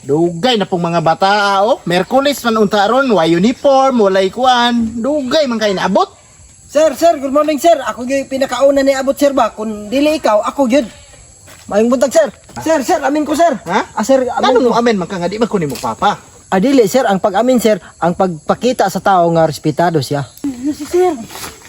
Dugay na pong mga bata, oh. Merkulis man unta ron, wa uniform, walay kuan. Dugay man kay naabot. Sir, good morning sir. Ako gyud pinakauna ni abot sir ba. Kung dili ikaw, ako gyud. Mayong buntag sir. Sir, amin ko sir. Ha? Sir, amin Ano mo ko. amen man ka nga di man kunin mo papa. Dili sir, ang pag-amin sir, ang pagpakita sa tao nga respetado siya.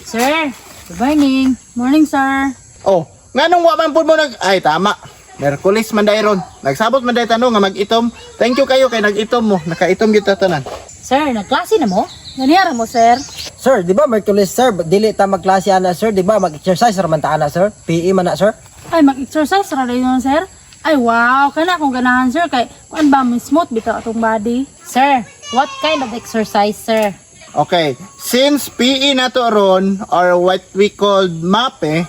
Sir, good morning. Morning, sir. Oh, nganong wa man pud mo nag ay tama. Merkulis man dayron. Nagsabot man day tanong nga mag-itom. Thank you kayo kay nag-itom mo. Nakaitom gyud ta tanan. Sir, nagklase na mo? Nangyara mo, sir? Sir, di ba Merkulis sir, dili ta magklase ana sir, di ba mag-exercise ra man ta ana sir? PE man na sir. Ay, mag-exercise ra yun, sir. Ay, wow. Kana akong ganahan, sir. Kay, kuan ba, may smooth bitaw atong body. Sir, what kind of exercise, sir? Okay, since PE na to ron or what we called MAPE,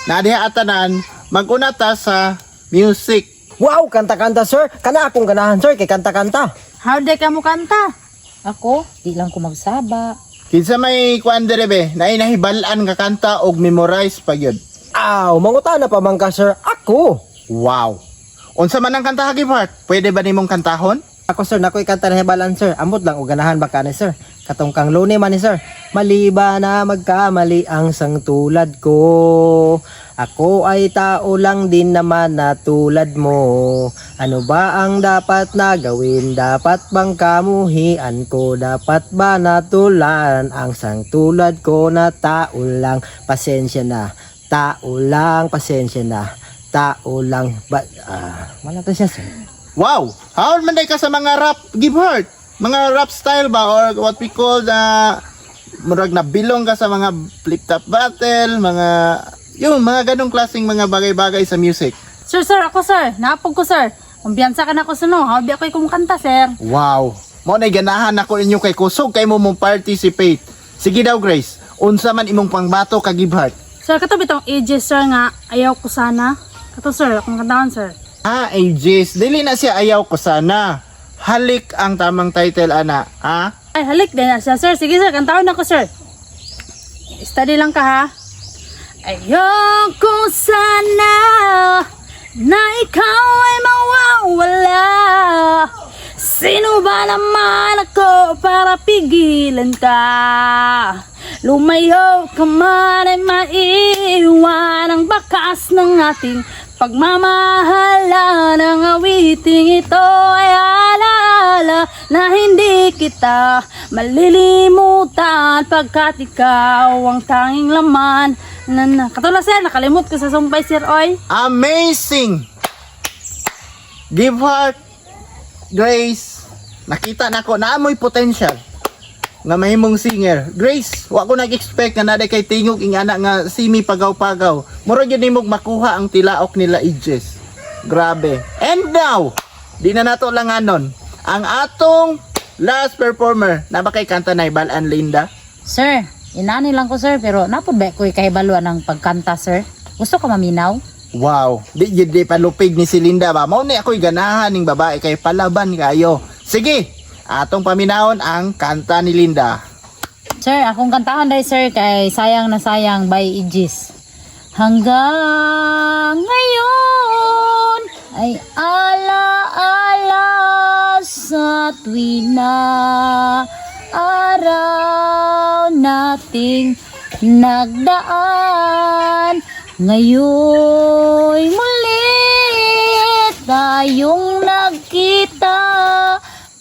na diha atanan maguna ta sa music. Wow, kanta-kanta sir. Kana akong ganahan sir kay kanta-kanta. How day ka mo kanta? Ako, di lang ko magsaba. Kinsa may kuan dire be, nainahibal-an nga kanta og memorize pa gyud. Aw, mangutana pa man ka sir. Ako. Wow. Unsa man ang kanta Gibhart? Pwede ba nimong kantahon? Ako sir, nakoy kanta na hibalan sir. Amot lang og ganahan ba ka ni sir? Katong kang luni man ni sir. Maliba na magkamali ang sang tulad ko. Ako ay tao lang din naman na tulad mo. Ano ba ang dapat na gawin? Dapat bang kamuhian ko? Dapat ba natulan ang sang tulad ko na tao lang? Pasensya na. Tao lang, pasensya na. Tao lang. Wala to siya sir. Wow. How man day ka sa mga rap Gibhart? Mga rap style ba or what we call murag na bilong ka sa mga flip top battle, mga ganong klaseng mga bagay-bagay sa music. Sir, ako, sir. Naapog ko, sir. Kumbiyansa ka na ko sa no. Habi ako'y kumkanta, sir. Wow. Mo na ganahan ako inyo kay kusog kay mo mong participate. Sige daw Grace. Unsa man imong pangbato ka Gibhart? Sir, kato bitong ages, sir, nga. Ayaw ko sana. Kato, sir. Akong kantahan, sir. Ages. Dili na siya ayaw ko sana. Halik ang tamang title ana. Ay, halik din na siya, sir. Sige, sir. Kantahan ako, sir. Study lang ka, ha? Ayoko sana na ikaw ay mawawala. Sino ba naman ako para pigilan ka? Lumayo ka man ay maiiwan ang bakas ng ating pagmamahala. Ng awiting ito ay alaala na hindi kita malilimutan pagkat ikaw ang tanging laman. Katulad sir, nakalimot ko sa sumpay sir oy. Amazing! Gibhart, Grace, nakita na ko na amoy potential nga mahimong singer. Grace, wa ko nag-expect nga naday kay tingog ingana nga simi pagaw-pagaw. Mura gyud nimog makuha ang tilaok nila Ages. Grabe. And now, di na nato langanon ang atong last performer na ba kay kanta na Balan Linda. Sir, inani lang ko, sir, pero napod ba ko'y kahibaluan ng pagkanta, sir? Gusto ka maminaw? Wow, di palupig ni si Linda ba? Mao ni ako'y ganahan ning babae kay palaban kayo. Sige, atong paminahon ang kanta ni Linda. Sir, akong kantahan dahil, sir, kay Sayang na Sayang by Aegis. Hanggang ngayon ay ala-ala sa tuwing na araw nating nagdaan. Ngayon'y muli tayong nagkita.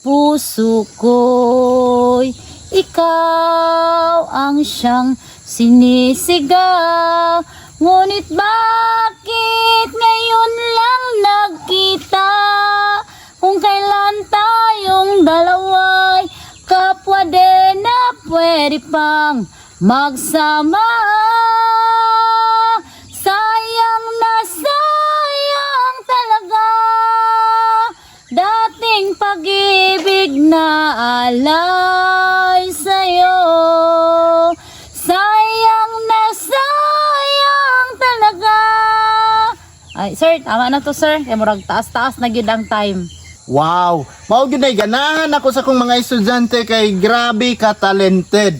Puso ko'y ikaw ang siyang sinisigaw. Ngunit bakit ngayon lang nagkita? Kung kailan tayong dalawa'y kapwa din na pwede pang magsama. Sayang na sayang talaga dating pag-ibig na alay sa'yo. Sayang na sayang talaga. Ay, sir, tama na to, sir. Kaya murag taas-taas na gyud ang time. Wow, mao gyud ay ganahan ako sa kong mga estudyante kay grabe ka talented.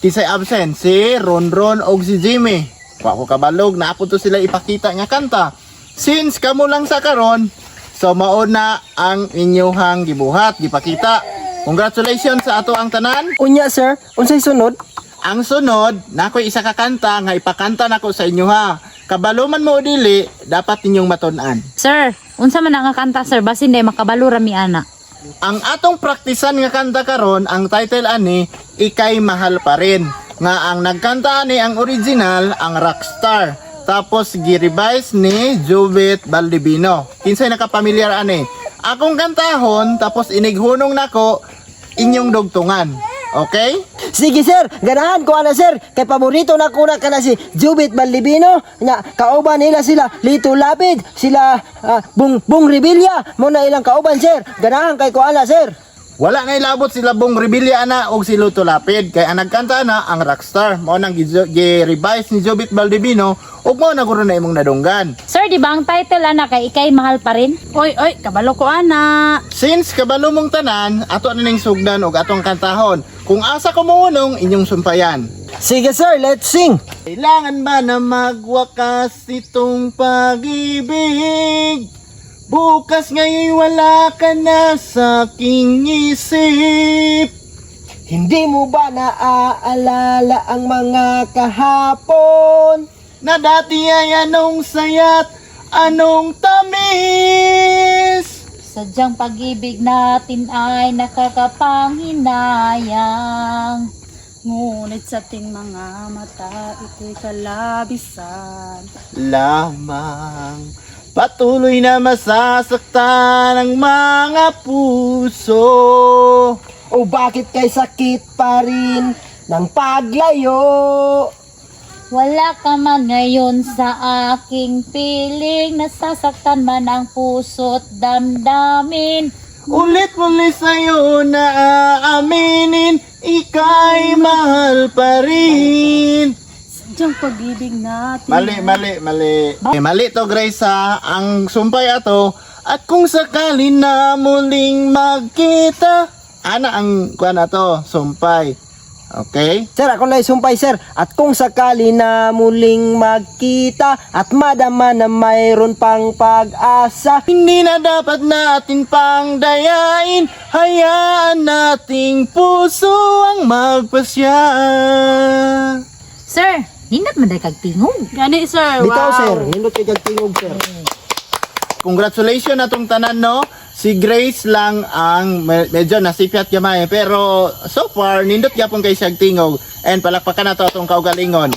Kisay absent si Ronron og si Jimmy. Wa ko kabalog na apo to sila ipakita nga kanta. Since kamo lang sa karon, So mauna ang inyuhang gibuhat, gipakita. Congratulations sa ato ang tanan. Unya sir, unsay sunod? Ang sunod, nakoy isa ka kanta nga ipakanta nako sa inyo ha. Kabaluman mo o dili, dapat ninyong matun-an. Sir, unsa man nga kanta sir, basin day makabalo rami ana. Ang atong praktisan nga kanta karon, ang title ani, Ika'y Mahal Pa Rin. Nga ang nagkanta ani ang original, ang Rockstar. Tapos gi-revise ni Jubit Baldivino. Kinsay nakapamilyar ani? Akong kantahon, tapos inighunong nako inyong dugtungan. Okay? Sige sir, ganahan ko ana sir. Kay paborito na ko na kana si Jubit Baldivino. Nya kauban nila sila Lito Lapid, sila Bung Revilla. Mo na ilang kauban sir. Ganahan kay ko ana sir. Wala na ilabot sila Bong Revilla na og si Luto Lapid. Kay ang nagkanta na ang Rockstar. Mao nang gi-revise ni Jubit Baldivino ug mao na guro na imong nadunggan. Sir, di ba ang title ana kay Ika'y Mahal Pa Rin? Oy, kabalo ko ana. Since kabalo mong tanan, ato na ning sugdan og atong kantahon. Kung asa ko muunong, inyong sumpayan. Sige sir, let's sing. Kailangan ba na magwakas itong pag-ibig? Bukas ngayon wala ka na sa aking isip. Hindi mo ba naaalala ang mga kahapon? Na dati ay anong sayat, anong tamis. Sadyang pag-ibig natin ay nakakapanghinayang. Ngunit sa ating mga mata, ito'y kalabisan. Lamang patuloy na masasaktan ang mga puso. O bakit kay sakit pa rin ng paglayo? Wala ka man ngayon sa aking piling, nasasaktan man ang puso't damdamin. Ulit-ulit sa'yo na aaminin, ika'y mahal pa rin. Sadyang pag-ibig natin. Mali. Mali to Grace ha. Ang sumpay ato, at kung sakali na muling magkita. Ana ang kuha na to, sumpay. Okay? Sir, ako na isumpay sir. At kung sakali na muling magkita at madama na mayroon pang pag-asa. Hindi na dapat natin pang dayain, hayaan nating puso ang magpasya. Sir, hindot man day kag tingog. Gani sir, Bitaw wow. sir, hindot kay kagtingog sir. Congratulations na tong tanan no. Si Grace lang ang medyo nasipyat gamay pero so far nindot gyapon kay siyang tingog and palakpakan nato atong kaugalingon.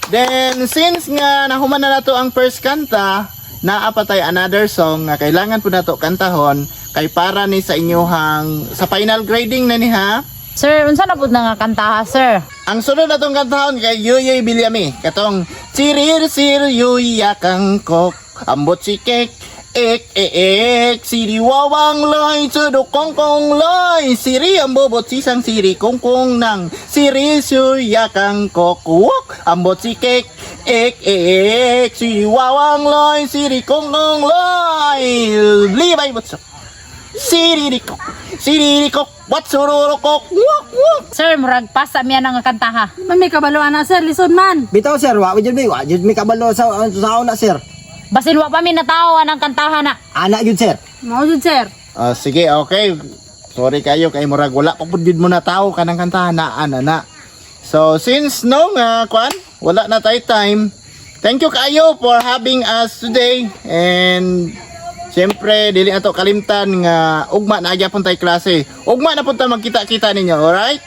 Then since nga nahuman na nato ang first kanta, naa pa tay another song nga kailangan po nato kantahon kay para ni sa inyohang sa final grading na ni ha. Sir, unsa na pud nga kanta ha, sir? Ang sunod na tong kantahon kay Yuyoy Bilyami. Katong sirir sir yuya kang kok ambot si kek ek siri wawang loy sudo kong kong loy siri ang bobot sisang siri kong kong nang siri suya kang kok wok ambot si kek ek siri wawang loy siri kong kong loy libay botso siri kok what sururo kok wok wok. Sir, murag pasa miya nga kanta ha. Man may kabalo ana sir, lisod man. Bitaw sir, wa jud mi kabalo sa una sir. Basin wa pa mi natawa ng kantahan na. Ana jud sir. Mao jud sir. Sige, okay. Sorry kayo kay murag wala pa pud jud mo na tao kanang kantahan na. So since no nga kwan, wala na tay time. Thank you kayo for having us today and siyempre dili ato kalimtan nga ugma na gyapon tay klase. Ugma na pud ta magkita-kita ninyo, alright?